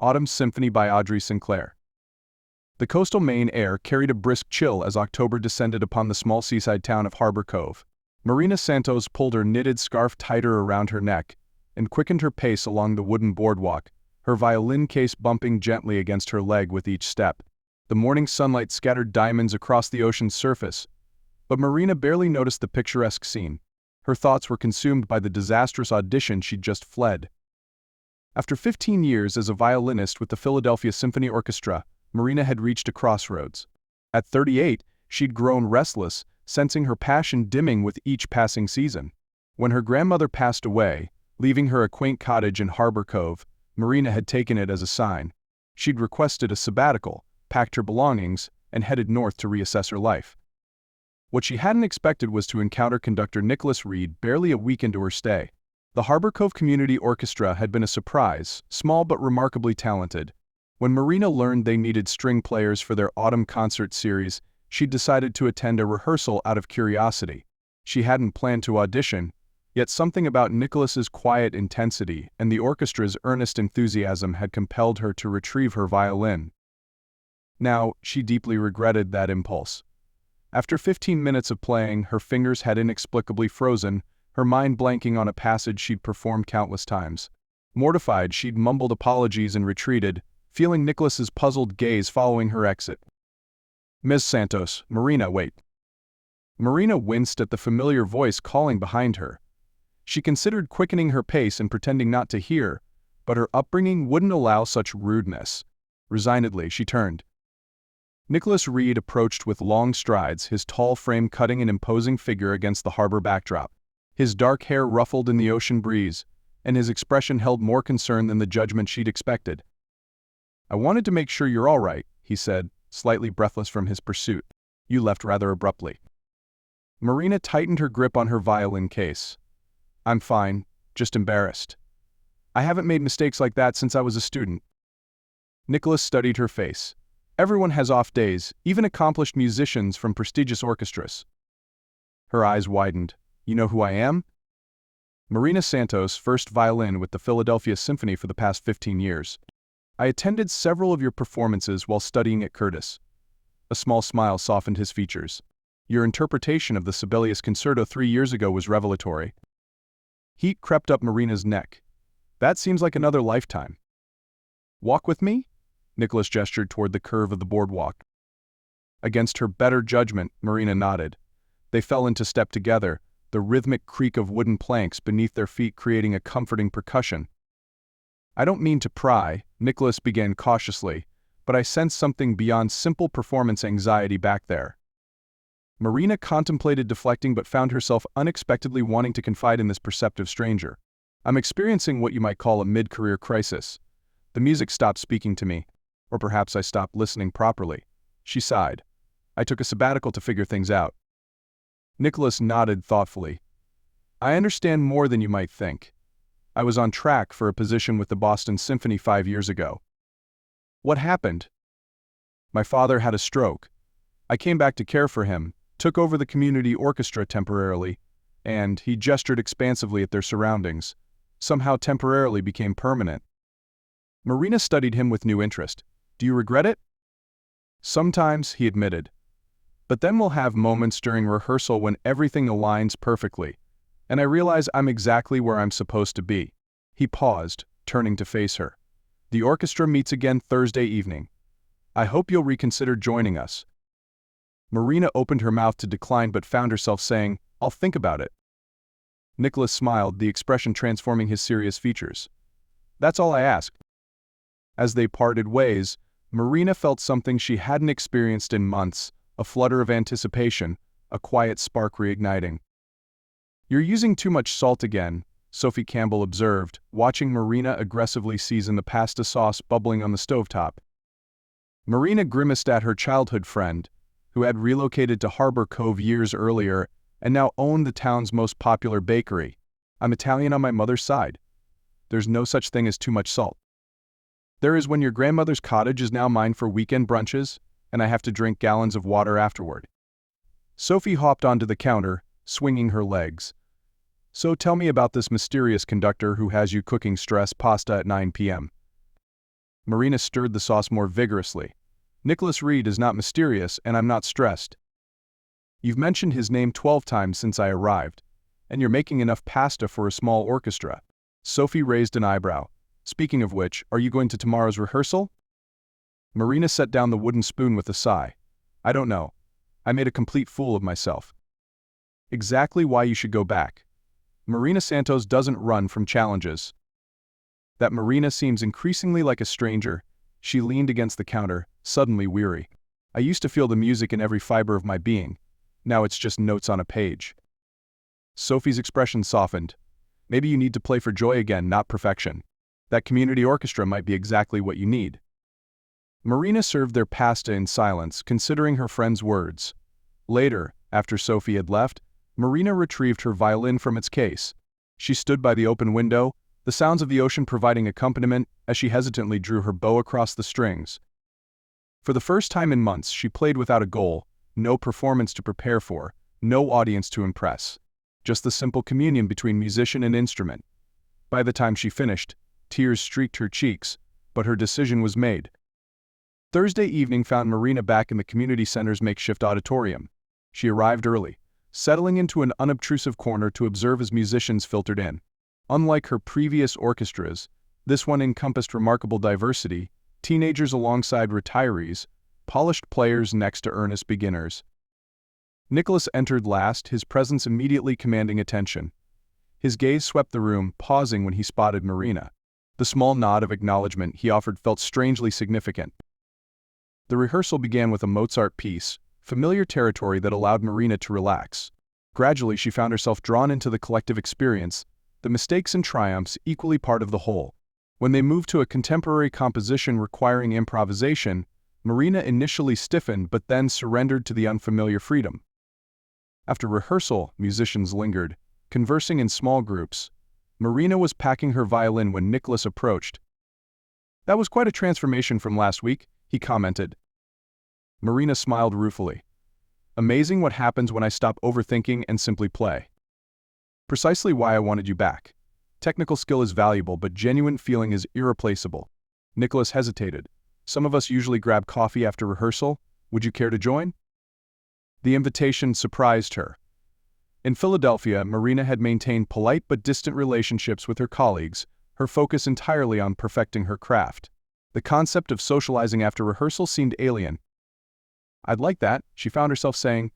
Autumn Symphony by Audrey Sinclair. The coastal Maine air carried a brisk chill as October descended upon the small seaside town of Harbor Cove. Marina Santos pulled her knitted scarf tighter around her neck and quickened her pace along the wooden boardwalk, her violin case bumping gently against her leg with each step. The morning sunlight scattered diamonds across the ocean's surface, but Marina barely noticed the picturesque scene. Her thoughts were consumed by the disastrous audition she'd just fled. After 15 years as a violinist with the Philadelphia Symphony Orchestra, Marina had reached a crossroads. At 38, she'd grown restless, sensing her passion dimming with each passing season. When her grandmother passed away, leaving her a quaint cottage in Harbor Cove, Marina had taken it as a sign. She'd requested a sabbatical, packed her belongings, and headed north to reassess her life. What she hadn't expected was to encounter conductor Nicholas Reed barely a week into her stay. The Harbor Cove Community Orchestra had been a surprise, small but remarkably talented. When Marina learned they needed string players for their autumn concert series, she'd decided to attend a rehearsal out of curiosity. She hadn't planned to audition, yet something about Nicholas's quiet intensity and the orchestra's earnest enthusiasm had compelled her to retrieve her violin. Now, she deeply regretted that impulse. After 15 minutes of playing, her fingers had inexplicably frozen, her mind blanking on a passage she'd performed countless times. Mortified, she'd mumbled apologies and retreated, feeling Nicholas's puzzled gaze following her exit. "Ms. Santos, Marina, wait." Marina winced at the familiar voice calling behind her. She considered quickening her pace and pretending not to hear, but her upbringing wouldn't allow such rudeness. Resignedly, she turned. Nicholas Reed approached with long strides, his tall frame cutting an imposing figure against the harbor backdrop. His dark hair ruffled in the ocean breeze, and his expression held more concern than the judgment she'd expected. "I wanted to make sure you're all right," he said, slightly breathless from his pursuit. "You left rather abruptly." Marina tightened her grip on her violin case. "I'm fine, just embarrassed. I haven't made mistakes like that since I was a student." Nicholas studied her face. Everyone has off days, even accomplished musicians from prestigious orchestras. Her eyes widened. "You know who I am?" "Marina Santos, first violin with the Philadelphia Symphony for the past 15 years. I attended several of your performances while studying at Curtis." A small smile softened his features. "Your interpretation of the Sibelius Concerto 3 years ago was revelatory." Heat crept up Marina's neck. "That seems like another lifetime." "Walk with me?" Nicholas gestured toward the curve of the boardwalk. Against her better judgment, Marina nodded. They fell into step together, the rhythmic creak of wooden planks beneath their feet creating a comforting percussion. "I don't mean to pry," Nicholas began cautiously, "but I sense something beyond simple performance anxiety back there." Marina contemplated deflecting but found herself unexpectedly wanting to confide in this perceptive stranger. "I'm experiencing what you might call a mid-career crisis. The music stopped speaking to me, or perhaps I stopped listening properly." She sighed. "I took a sabbatical to figure things out." Nicholas nodded thoughtfully. "I understand more than you might think. I was on track for a position with the Boston Symphony 5 years ago." "What happened?" "My father had a stroke. I came back to care for him, took over the community orchestra temporarily, and," he gestured expansively at their surroundings, "somehow temporarily became permanent." Marina studied him with new interest. "Do you regret it?" "Sometimes," he admitted. "But then we'll have moments during rehearsal when everything aligns perfectly, and I realize I'm exactly where I'm supposed to be." He paused, turning to face her. "The orchestra meets again Thursday evening. I hope you'll reconsider joining us." Marina opened her mouth to decline but found herself saying, "I'll think about it." Nicholas smiled, the expression transforming his serious features. "That's all I ask." As they parted ways, Marina felt something she hadn't experienced in months, a flutter of anticipation, a quiet spark reigniting. "You're using too much salt again," Sophie Campbell observed, watching Marina aggressively season the pasta sauce bubbling on the stovetop. Marina grimaced at her childhood friend, who had relocated to Harbor Cove years earlier and now owned the town's most popular bakery. "I'm Italian on my mother's side. There's no such thing as too much salt. There is when your grandmother's cottage is now mine for weekend brunches, and I have to drink gallons of water afterward." Sophie hopped onto the counter, swinging her legs. "So tell me about this mysterious conductor who has you cooking stress pasta at 9 p.m. Marina stirred the sauce more vigorously. Nicholas Reed is not mysterious, and I'm not stressed. You've mentioned his name 12 times since I arrived, and you're making enough pasta for a small orchestra. Sophie raised an eyebrow. Speaking of which, are you going to tomorrow's rehearsal? Marina set down the wooden spoon with a sigh. I don't know. I made a complete fool of myself. Exactly why you should go back. Marina Santos doesn't run from challenges. That Marina seems increasingly like a stranger. She leaned against the counter, suddenly weary. I used to feel the music in every fiber of my being. Now it's just notes on a page. Sophie's expression softened. Maybe you need to play for joy again, not perfection. That community orchestra might be exactly what you need. Marina served their pasta in silence, considering her friend's words. Later, after Sophie had left, Marina retrieved her violin from its case. She stood by the open window, the sounds of the ocean providing accompaniment as she hesitantly drew her bow across the strings. For the first time in months, she played without a goal, no performance to prepare for, no audience to impress. Just the simple communion between musician and instrument. By the time she finished, tears streaked her cheeks, but her decision was made. Thursday evening found Marina back in the community center's makeshift auditorium. She arrived early, settling into an unobtrusive corner to observe as musicians filtered in. Unlike her previous orchestras, this one encompassed remarkable diversity, teenagers alongside retirees, polished players next to earnest beginners. Nicholas entered last, his presence immediately commanding attention. His gaze swept the room, pausing when he spotted Marina. The small nod of acknowledgement he offered felt strangely significant. The rehearsal began with a Mozart piece, familiar territory that allowed Marina to relax. Gradually she found herself drawn into the collective experience, the mistakes and triumphs equally part of the whole. When they moved to a contemporary composition requiring improvisation, Marina initially stiffened but then surrendered to the unfamiliar freedom. After rehearsal, musicians lingered, conversing in small groups. Marina was packing her violin when Nicholas approached. That was quite a transformation from last week, he commented. Marina smiled ruefully. Amazing what happens when I stop overthinking and simply play. Precisely why I wanted you back. Technical skill is valuable, but genuine feeling is irreplaceable. Nicholas hesitated. Some of us usually grab coffee after rehearsal. Would you care to join? The invitation surprised her. In Philadelphia, Marina had maintained polite but distant relationships with her colleagues, her focus entirely on perfecting her craft. The concept of socializing after rehearsal seemed alien. I'd like that, she found herself saying.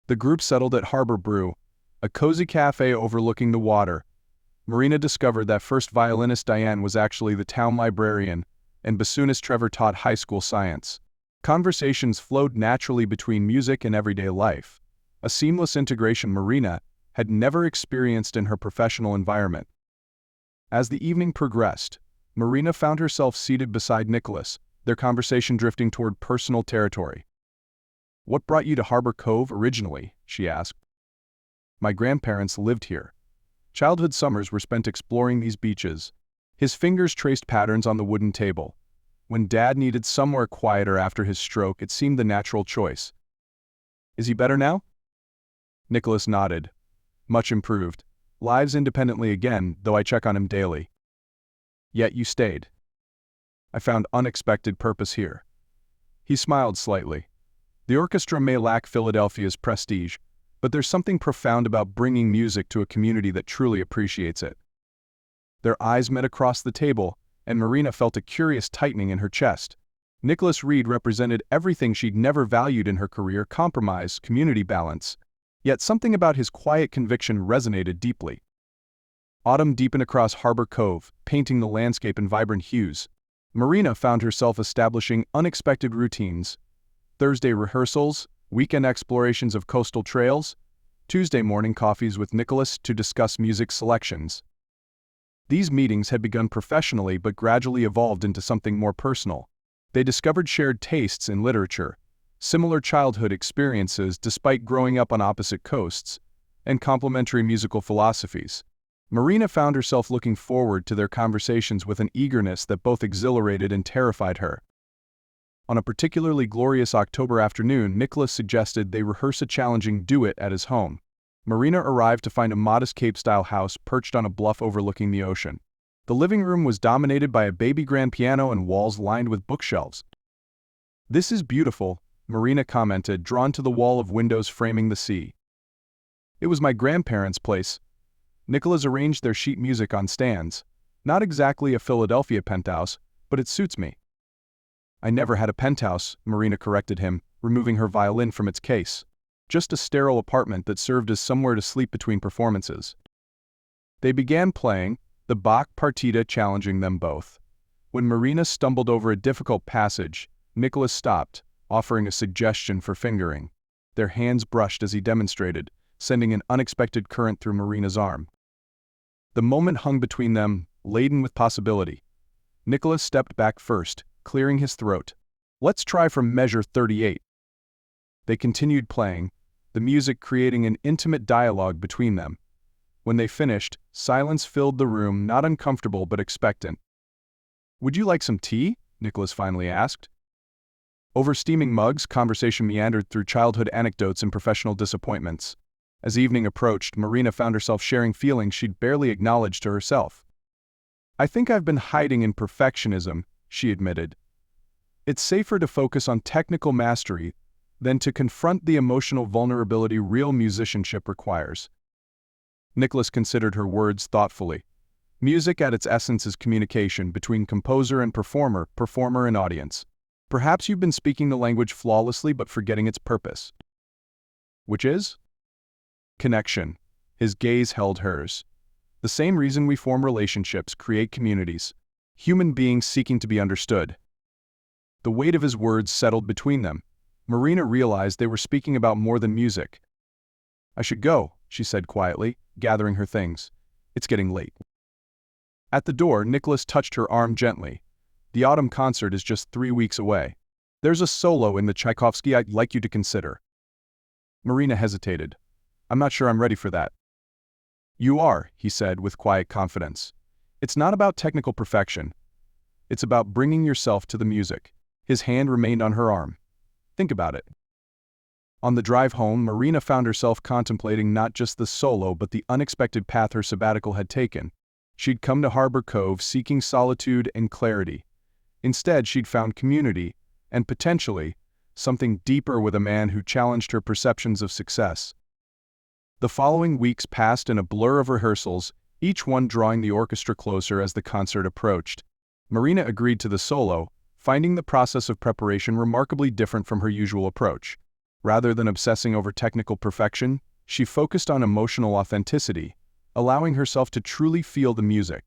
The group settled at Harbor Brew, a cozy cafe overlooking the water. Marina discovered that first violinist Diane was actually the town librarian, and bassoonist Trevor taught high school science. Conversations flowed naturally between music and everyday life, a seamless integration Marina had never experienced in her professional environment. As the evening progressed, Marina found herself seated beside Nicholas, their conversation drifting toward personal territory. What brought you to Harbor Cove originally? She asked. My grandparents lived here. Childhood summers were spent exploring these beaches. His fingers traced patterns on the wooden table. When Dad needed somewhere quieter after his stroke, it seemed the natural choice. Is he better now? Nicholas nodded. Much improved. Lives independently again, though I check on him daily. Yet you stayed. I found unexpected purpose here. He smiled slightly. The orchestra may lack Philadelphia's prestige, but there's something profound about bringing music to a community that truly appreciates it. Their eyes met across the table, and Marina felt a curious tightening in her chest. Nicholas Reed represented everything she'd never valued in her career: compromise, community balance. Yet something about his quiet conviction resonated deeply. Autumn deepened across Harbor Cove, painting the landscape in vibrant hues. Marina found herself establishing unexpected routines. Thursday rehearsals, weekend explorations of coastal trails, Tuesday morning coffees with Nicholas to discuss music selections. These meetings had begun professionally but gradually evolved into something more personal. They discovered shared tastes in literature, similar childhood experiences despite growing up on opposite coasts, and complementary musical philosophies. Marina found herself looking forward to their conversations with an eagerness that both exhilarated and terrified her. On a particularly glorious October afternoon, Nicholas suggested they rehearse a challenging duet at his home. Marina arrived to find a modest Cape-style house perched on a bluff overlooking the ocean. The living room was dominated by a baby grand piano and walls lined with bookshelves. "This is beautiful," Marina commented, drawn to the wall of windows framing the sea. "It was my grandparents' place. Nicholas arranged their sheet music on stands. Not exactly a Philadelphia penthouse, but it suits me." "I never had a penthouse," Marina corrected him, removing her violin from its case. "Just a sterile apartment that served as somewhere to sleep between performances." They began playing, the Bach partita challenging them both. When Marina stumbled over a difficult passage, Nicholas stopped, offering a suggestion for fingering. Their hands brushed as he demonstrated, sending an unexpected current through Marina's arm. The moment hung between them, laden with possibility. Nicholas stepped back first, clearing his throat. "Let's try from measure 38. They continued playing, the music creating an intimate dialogue between them. When they finished, silence filled the room, not uncomfortable but expectant. "Would you like some tea?" Nicholas finally asked. Over steaming mugs, conversation meandered through childhood anecdotes and professional disappointments. As evening approached, Marina found herself sharing feelings she'd barely acknowledged to herself. "I think I've been hiding in perfectionism," she admitted. "It's safer to focus on technical mastery than to confront the emotional vulnerability real musicianship requires." Nicholas considered her words thoughtfully. Music at its essence is communication between composer and performer, performer and audience. Perhaps you've been speaking the language flawlessly but forgetting its purpose. Which is? Connection. His gaze held hers. The same reason we form relationships, create communities. Human beings seeking to be understood. The weight of his words settled between them. Marina realized they were speaking about more than music. "I should go," she said quietly, gathering her things. "It's getting late." At the door, Nicholas touched her arm gently. "The autumn concert is just 3 weeks away. There's a solo in the Tchaikovsky I'd like you to consider." Marina hesitated. "I'm not sure I'm ready for that." "You are," he said with quiet confidence. "It's not about technical perfection. It's about bringing yourself to the music." His hand remained on her arm. "Think about it." On the drive home, Marina found herself contemplating not just the solo but the unexpected path her sabbatical had taken. She'd come to Harbor Cove seeking solitude and clarity. Instead, she'd found community, and potentially, something deeper with a man who challenged her perceptions of success. The following weeks passed in a blur of rehearsals, each one drawing the orchestra closer as the concert approached. Marina agreed to the solo, finding the process of preparation remarkably different from her usual approach. Rather than obsessing over technical perfection, she focused on emotional authenticity, allowing herself to truly feel the music.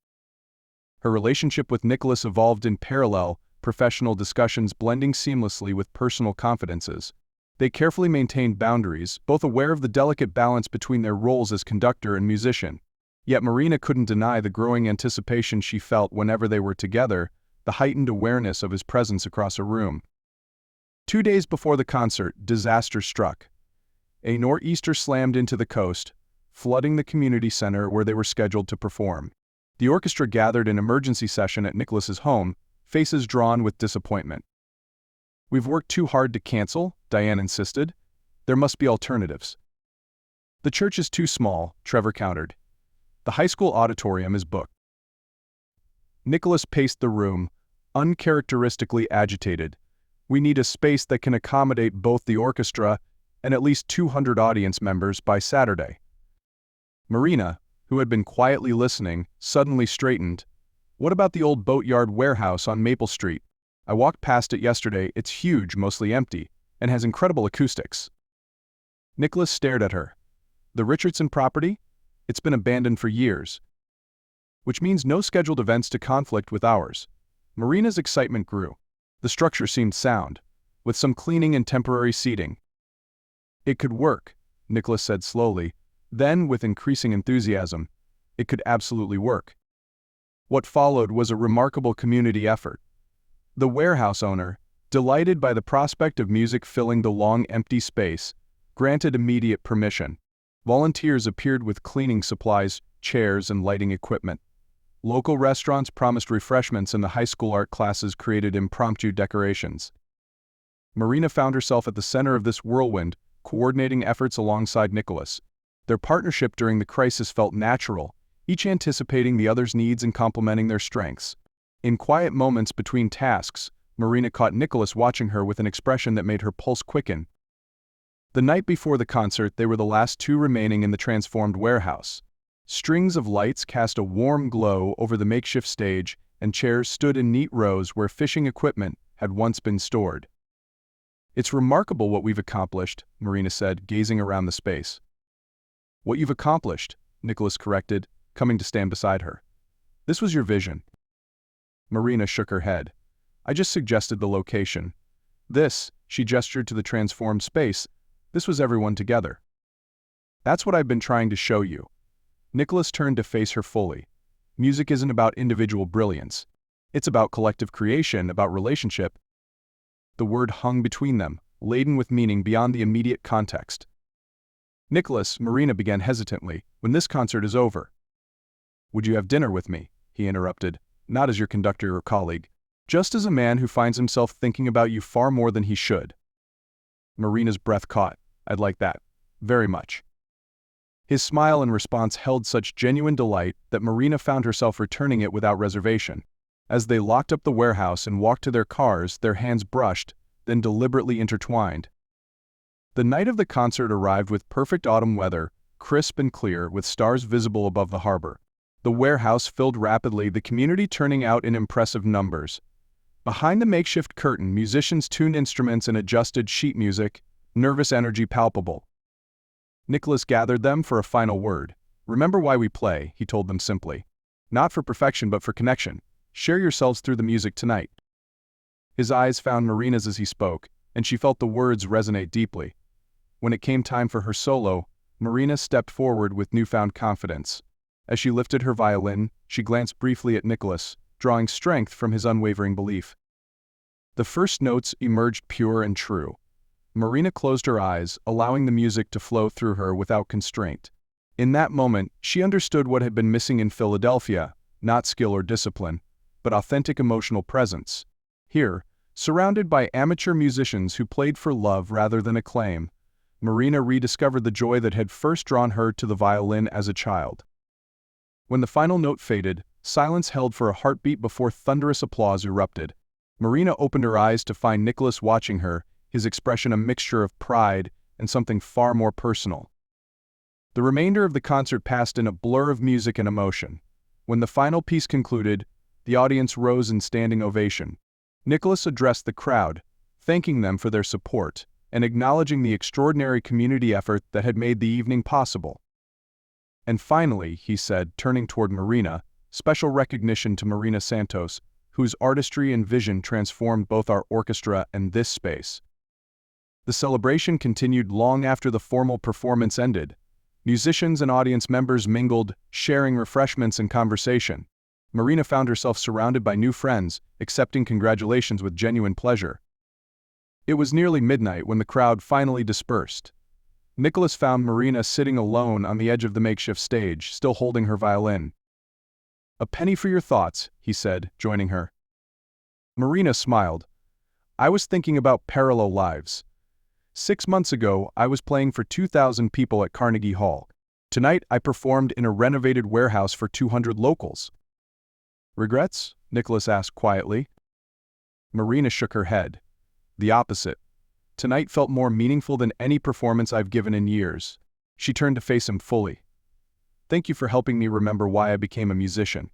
Her relationship with Nicholas evolved in parallel, professional discussions blending seamlessly with personal confidences. They carefully maintained boundaries, both aware of the delicate balance between their roles as conductor and musician. Yet Marina couldn't deny the growing anticipation she felt whenever they were together, the heightened awareness of his presence across a room. 2 days before the concert, disaster struck. A nor'easter slammed into the coast, flooding the community center where they were scheduled to perform. The orchestra gathered an emergency session at Nicholas's home, faces drawn with disappointment. "We've worked too hard to cancel," Diane insisted. "There must be alternatives." "The church is too small," Trevor countered. "The high school auditorium is booked." Nicholas paced the room, uncharacteristically agitated. "We need a space that can accommodate both the orchestra and at least 200 audience members by Saturday." Marina, who had been quietly listening, suddenly straightened. "What about the old boatyard warehouse on Maple Street? I walked past it yesterday. It's huge, mostly empty, and has incredible acoustics." Nicholas stared at her. "The Richardson property? It's been abandoned for years." "Which means no scheduled events to conflict with ours." Marina's excitement grew. The structure seemed sound, with some cleaning and temporary seating. "It could work," Nicholas said slowly. Then, with increasing enthusiasm, "It could absolutely work." What followed was a remarkable community effort. The warehouse owner, delighted by the prospect of music filling the long empty space, granted immediate permission. Volunteers appeared with cleaning supplies, chairs, and lighting equipment. Local restaurants promised refreshments and the high school art classes created impromptu decorations. Marina found herself at the center of this whirlwind, coordinating efforts alongside Nicholas. Their partnership during the crisis felt natural, each anticipating the other's needs and complementing their strengths. In quiet moments between tasks, Marina caught Nicholas watching her with an expression that made her pulse quicken. The night before the concert, they were the last two remaining in the transformed warehouse. Strings of lights cast a warm glow over the makeshift stage, and chairs stood in neat rows where fishing equipment had once been stored. "It's remarkable what we've accomplished," Marina said, gazing around the space. "What you've accomplished," Nicholas corrected, coming to stand beside her. "This was your vision." Marina shook her head. "I just suggested the location. This," she gestured to the transformed space, "this was everyone together. That's what I've been trying to show you." Nicholas turned to face her fully. "Music isn't about individual brilliance. It's about collective creation, about relationship." The word hung between them, laden with meaning beyond the immediate context. "Nicholas," Marina began hesitantly, "when this concert is over." "Would you have dinner with me?" he interrupted, "not as your conductor or colleague, just as a man who finds himself thinking about you far more than he should." Marina's breath caught. "I'd like that. Very much." His smile in response held such genuine delight that Marina found herself returning it without reservation. As they locked up the warehouse and walked to their cars, their hands brushed, then deliberately intertwined. The night of the concert arrived with perfect autumn weather, crisp and clear, with stars visible above the harbor. The warehouse filled rapidly, the community turning out in impressive numbers. Behind the makeshift curtain, musicians tuned instruments and adjusted sheet music, nervous energy palpable. Nicholas gathered them for a final word. "Remember why we play," he told them simply. "Not for perfection but for connection. Share yourselves through the music tonight." His eyes found Marina's as he spoke, and she felt the words resonate deeply. When it came time for her solo, Marina stepped forward with newfound confidence. As she lifted her violin, she glanced briefly at Nicholas, drawing strength from his unwavering belief. The first notes emerged pure and true. Marina closed her eyes, allowing the music to flow through her without constraint. In that moment, she understood what had been missing in Philadelphia, not skill or discipline, but authentic emotional presence. Here, surrounded by amateur musicians who played for love rather than acclaim, Marina rediscovered the joy that had first drawn her to the violin as a child. When the final note faded, silence held for a heartbeat before thunderous applause erupted. Marina opened her eyes to find Nicholas watching her, his expression a mixture of pride and something far more personal. The remainder of the concert passed in a blur of music and emotion. When the final piece concluded, the audience rose in standing ovation. Nicholas addressed the crowd, thanking them for their support and acknowledging the extraordinary community effort that had made the evening possible. "And finally," he said, turning toward Marina, "special recognition to Marina Santos, whose artistry and vision transformed both our orchestra and this space." The celebration continued long after the formal performance ended. Musicians and audience members mingled, sharing refreshments and conversation. Marina found herself surrounded by new friends, accepting congratulations with genuine pleasure. It was nearly midnight when the crowd finally dispersed. Nicholas found Marina sitting alone on the edge of the makeshift stage, still holding her violin. "A penny for your thoughts," he said, joining her. Marina smiled. "I was thinking about parallel lives. 6 months ago, I was playing for 2,000 people at Carnegie Hall. Tonight, I performed in a renovated warehouse for 200 locals." "Regrets?" Nicholas asked quietly. Marina shook her head. "The opposite. Tonight felt more meaningful than any performance I've given in years." She turned to face him fully. "Thank you for helping me remember why I became a musician."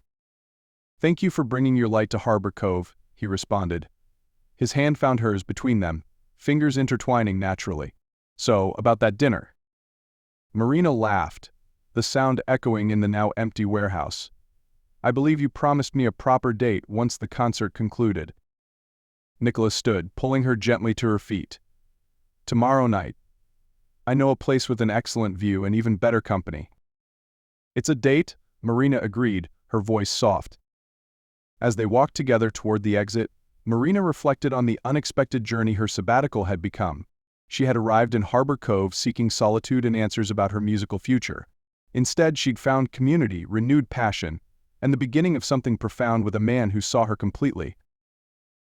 "Thank you for bringing your light to Harbor Cove," he responded. His hand found hers between them, fingers intertwining naturally. "So, about that dinner." Marina laughed, the sound echoing in the now empty warehouse. "I believe you promised me a proper date once the concert concluded." Nicholas stood, pulling her gently to her feet. "Tomorrow night. I know a place with an excellent view and even better company." "It's a date," Marina agreed, her voice soft. As they walked together toward the exit, Marina reflected on the unexpected journey her sabbatical had become. She had arrived in Harbor Cove seeking solitude and answers about her musical future. Instead, she'd found community, renewed passion, and the beginning of something profound with a man who saw her completely.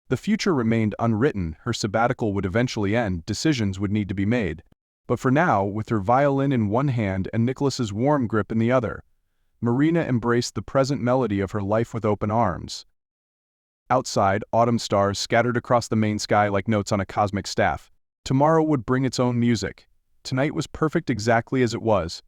The future remained unwritten, her sabbatical would eventually end, decisions would need to be made. But for now, with her violin in one hand and Nicholas's warm grip in the other, Marina embraced the present melody of her life with open arms. Outside, autumn stars scattered across the Maine sky like notes on a cosmic staff. Tomorrow would bring its own music. Tonight was perfect exactly as it was,